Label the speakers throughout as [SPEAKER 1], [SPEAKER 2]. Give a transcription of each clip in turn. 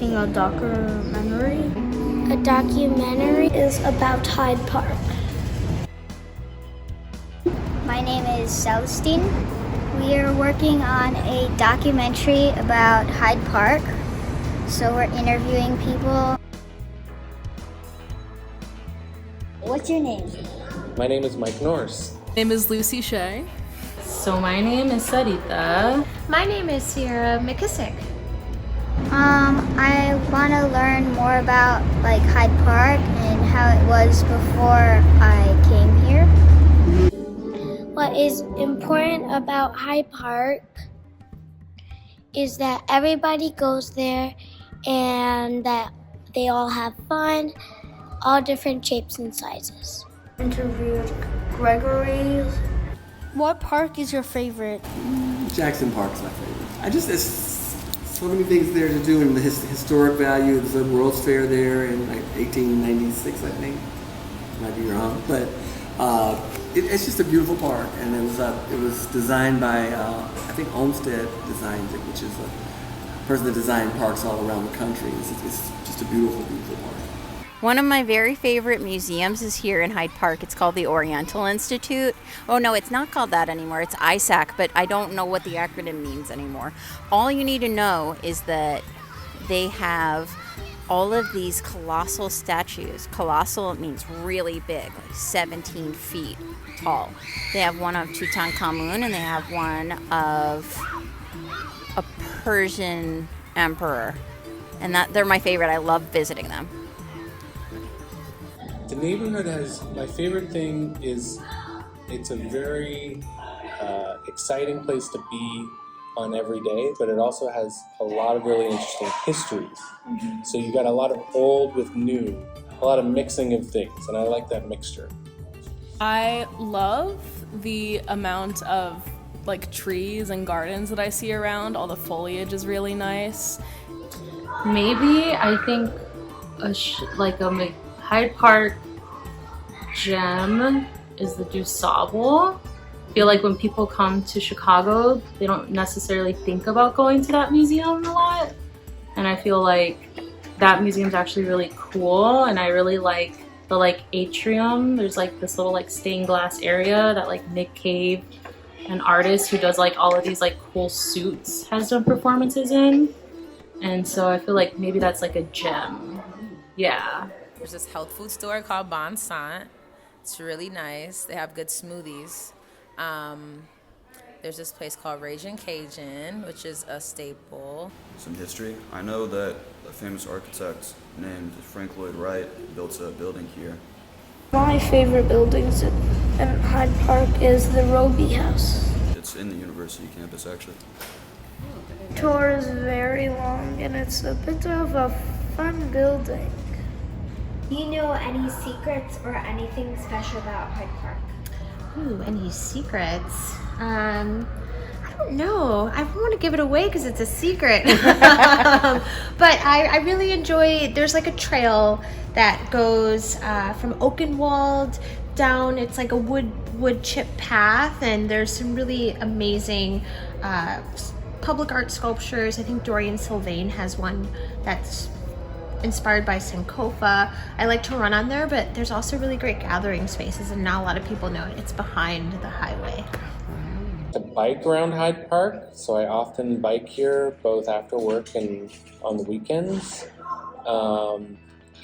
[SPEAKER 1] making a documentary.
[SPEAKER 2] A documentary is about Hyde Park.
[SPEAKER 3] My name is Celestine. We are working on a documentary about Hyde Park. So we're interviewing people. What's your name?
[SPEAKER 4] My name is Mike Norris.
[SPEAKER 5] My name is Lucy Shea.
[SPEAKER 6] So my name is Sarita.
[SPEAKER 7] My name is Sierra McKissick.
[SPEAKER 3] I want to learn more about Hyde Park and how it was before I came here.
[SPEAKER 2] What is important about Hyde Park is that everybody goes there and that they all have fun, all different shapes and sizes.
[SPEAKER 1] Interviewed Gregory.
[SPEAKER 2] What park is your favorite?
[SPEAKER 8] Jackson Park's my favorite. There's so many things there to do, and the historic value. There's a World's Fair there in 1896, I think. Might be wrong, but it's just a beautiful park, and it was designed by I think Olmsted designed it, which is a person that designed parks all around the country. It's just a beautiful, beautiful park.
[SPEAKER 9] One of my very favorite museums is here in Hyde Park. It's called the Oriental Institute. Oh no, it's not called that anymore. It's ISAC, but I don't know what the acronym means anymore. All you need to know is that they have all of these colossal statues. Colossal means really big, like 17 feet tall. They have one of Tutankhamun, and they have one of a Persian emperor. And they're my favorite. I love visiting them.
[SPEAKER 4] The neighborhood my favorite thing is it's a very exciting place to be on every day, but it also has a lot of really interesting histories. So you got a lot of old with new, a lot of mixing of things, and I like that mixture.
[SPEAKER 5] I love the amount of trees and gardens that I see around. All the foliage is really nice.
[SPEAKER 6] Maybe I think a Hyde Park gem is the DuSable. I feel like when people come to Chicago, they don't necessarily think about going to that museum a lot. And I feel like that museum's actually really cool, and I really like the atrium. There's this little stained glass area that Nick Cave, an artist who does all of these cool suits, has done performances in. And so I feel like maybe that's a gem. Yeah.
[SPEAKER 10] There's this health food store called Bon Sant. It's really nice. They have good smoothies. There's this place called Ragin' Cajun, which is a staple.
[SPEAKER 11] Some history. I know that a famous architect named Frank Lloyd Wright built a building here.
[SPEAKER 1] My favorite buildings in Hyde Park is the Roby House.
[SPEAKER 11] It's in the university campus, actually.
[SPEAKER 1] The tour is very long, and it's a bit of a fun building.
[SPEAKER 7] Do you know any secrets or anything special about Hyde Park?
[SPEAKER 12] Ooh, any secrets? I don't know. I don't want to give it away because it's a secret. But I really enjoy, there's a trail that goes from Oakenwald down. It's a wood chip path, and there's some really amazing public art sculptures. I think Dorian Sylvain has one that's inspired by Sankofa. I like to run on there, but there's also really great gathering spaces, and not a lot of people know it. It's behind the highway.
[SPEAKER 4] I bike around Hyde Park, so I often bike here both after work and on the weekends. I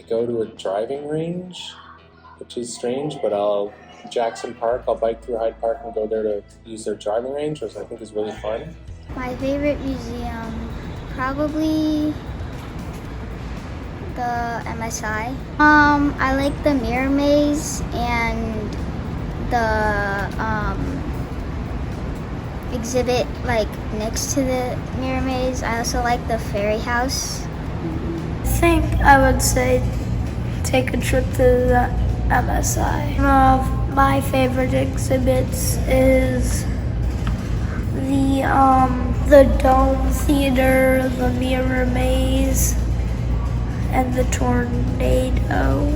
[SPEAKER 4] go to a driving range, which is strange, but Jackson Park, I'll bike through Hyde Park and go there to use their driving range, which I think is really fun.
[SPEAKER 3] My favorite museum, probably the MSI. I like the Mirror Maze and the exhibit next to the Mirror Maze. I also like the Fairy House.
[SPEAKER 1] I think I would say take a trip to the MSI. One of my favorite exhibits is the Dome Theater, the Mirror Maze, and the Tornado.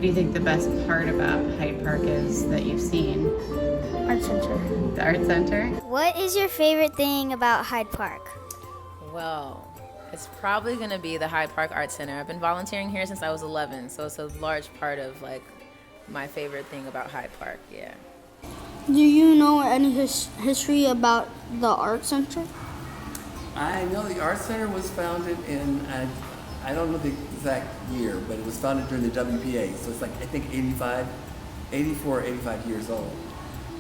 [SPEAKER 13] do you think the best part about Hyde Park is that you've seen?
[SPEAKER 1] Art Center.
[SPEAKER 13] The Art Center?
[SPEAKER 3] What is your favorite thing about Hyde Park?
[SPEAKER 10] Well, it's probably gonna be the Hyde Park Art Center. I've been volunteering here since I was 11, so it's a large part of like my favorite thing about Hyde Park, yeah.
[SPEAKER 14] Do you know any history about the Art Center?
[SPEAKER 8] I know the Art Center was founded in, I don't know the exact year, but it was founded during the WPA, so it's like, I think 84 or 85 years old.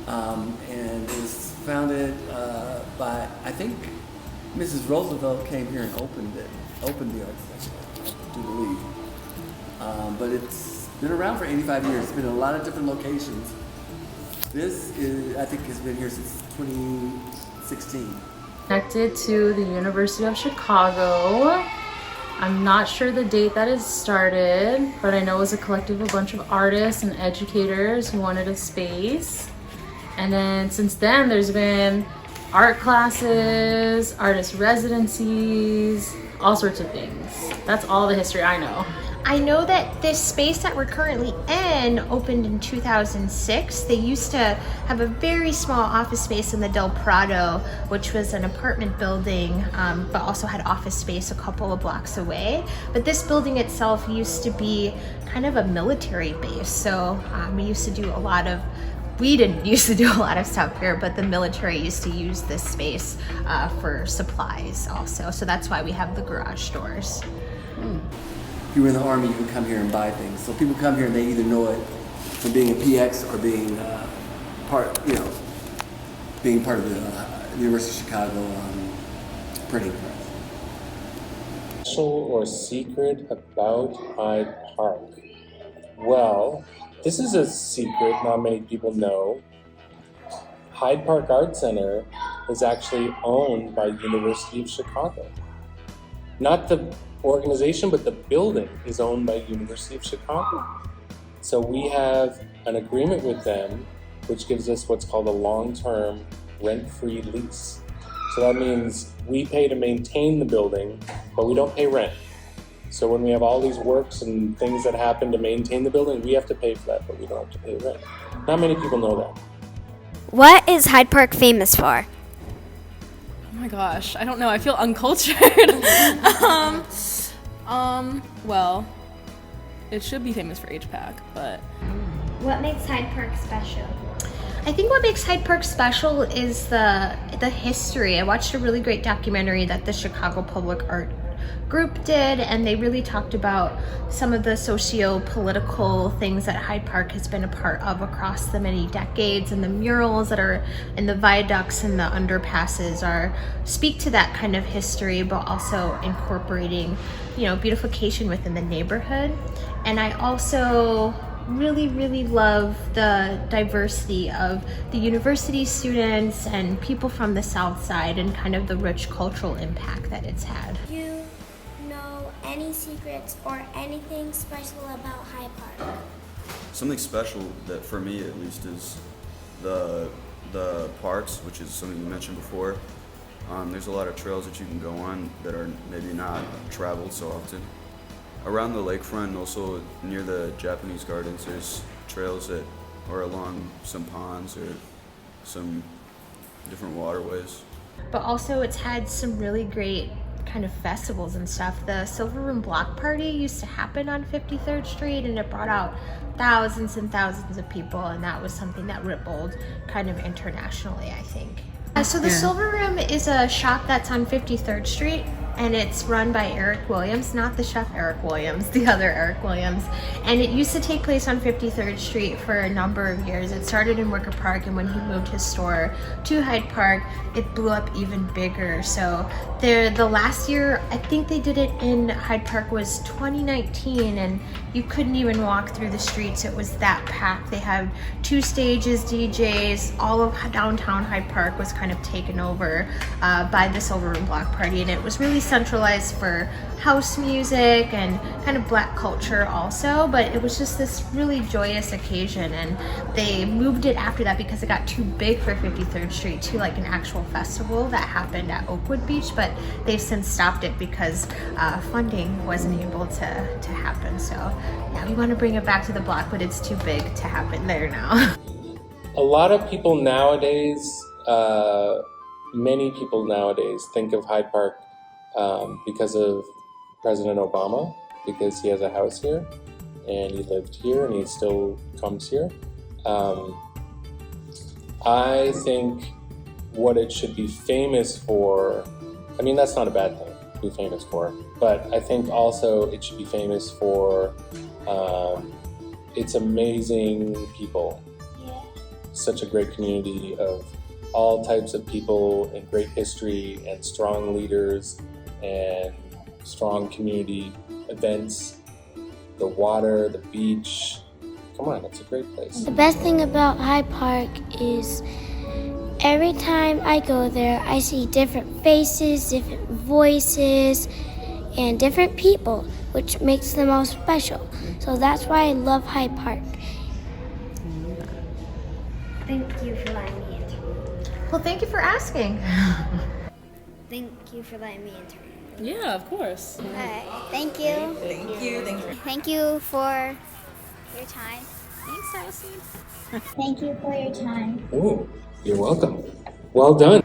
[SPEAKER 8] And it was founded by, I think Mrs. Roosevelt came here and opened the Art Center, I do believe. But it's been around for 85 years. It's been in a lot of different locations. This is, I think, has been here since 2016.
[SPEAKER 6] Connected to the University of Chicago. I'm not sure the date that it started, but I know it was a collective of a bunch of artists and educators who wanted a space. And then since then, there's been art classes, artist residencies, all sorts of things. That's all the history I know.
[SPEAKER 12] I know that this space that we're currently in opened in 2006. They used to have a very small office space in the Del Prado, which was an apartment building, but also had office space a couple of blocks away. But this building itself used to be kind of a military base. So we didn't used to do a lot of stuff here, but the military used to use this space for supplies also. So that's why we have the garage doors.
[SPEAKER 8] If you were in the Army, you could come here and buy things. So people come here and they either know it from being a PX or being part of the University of Chicago printing press.
[SPEAKER 4] Special or secret about Hyde Park? Well, this is a secret not many people know. Hyde Park Art Center is actually owned by University of Chicago. Not the organization, but the building is owned by University of Chicago. So we have an agreement with them, which gives us what's called a long-term rent-free lease. So that means we pay to maintain the building, but we don't pay rent. So when we have all these works and things that happen to maintain the building, we have to pay for that, but we don't have to pay rent. Not many people know that.
[SPEAKER 7] What is Hyde Park famous for?
[SPEAKER 5] Oh my gosh, I don't know. I feel uncultured. Well, it should be famous for HPAC, but...
[SPEAKER 7] What makes Hyde Park special?
[SPEAKER 12] I think what makes Hyde Park special is the history. I watched a really great documentary that the Chicago Public Art Group did, and they really talked about some of the socio-political things that Hyde Park has been a part of across the many decades, and the murals that are in the viaducts and the underpasses speak to that kind of history, but also incorporating, beautification within the neighborhood. And I also really love the diversity of the university students and people from the South Side and kind of the rich cultural impact that it's had.
[SPEAKER 2] Do you know any secrets or anything special about Hyde Park?
[SPEAKER 11] Something special that for me at least is the parks, which is something you mentioned before. There's a lot of trails that you can go on that are maybe not traveled so often. Around the lakefront and also near the Japanese gardens, there's trails that are along some ponds or some different waterways.
[SPEAKER 12] But also it's had some really great kind of festivals and stuff. The Silver Room Block Party used to happen on 53rd Street, and it brought out thousands and thousands of people, and that was something that rippled kind of internationally, I think. So the Silver Room is a shop that's on 53rd Street, and it's run by Eric Williams, not the chef Eric Williams, the other Eric Williams. And it used to take place on 53rd Street for a number of years. It started in Wicker Park, and when he moved his store to Hyde Park, it blew up even bigger. So the last year, I think they did it in Hyde Park was 2019, and you couldn't even walk through the streets. It was that packed. They had 2 stages, DJs, all of downtown Hyde Park was kind of taken over by the Silver Room Block Party, and it was really centralized for house music and kind of black culture also, but it was just this really joyous occasion, and they moved it after that because it got too big for 53rd Street to like an actual festival that happened at Oakwood Beach, but they've since stopped it because funding wasn't able to happen. So yeah, we want to bring it back to the block, but it's too big to happen there now.
[SPEAKER 4] A lot of people nowadays, many people nowadays think of Hyde Park because of President Obama, because he has a house here and he lived here and he still comes here. I think what it should be famous for, I mean, that's not a bad thing to be famous for, but I think also it should be famous for its amazing people. Such a great community of all types of people and great history and strong leaders and strong community events, the water, the beach. Come on, it's a great place.
[SPEAKER 2] The best thing about Hyde Park is every time I go there, I see different faces, different voices, and different people, which makes them all special. So that's why I love Hyde Park.
[SPEAKER 7] Thank you for letting me enter.
[SPEAKER 12] Well, thank you for asking.
[SPEAKER 3] Thank you for letting me enter.
[SPEAKER 5] Yeah, of course.
[SPEAKER 3] All right. Thank you.
[SPEAKER 10] Thank you.
[SPEAKER 3] Thank you for your time.
[SPEAKER 10] Thanks, Celestine.
[SPEAKER 3] Thank you for your time.
[SPEAKER 4] Oh, you're welcome. Well done.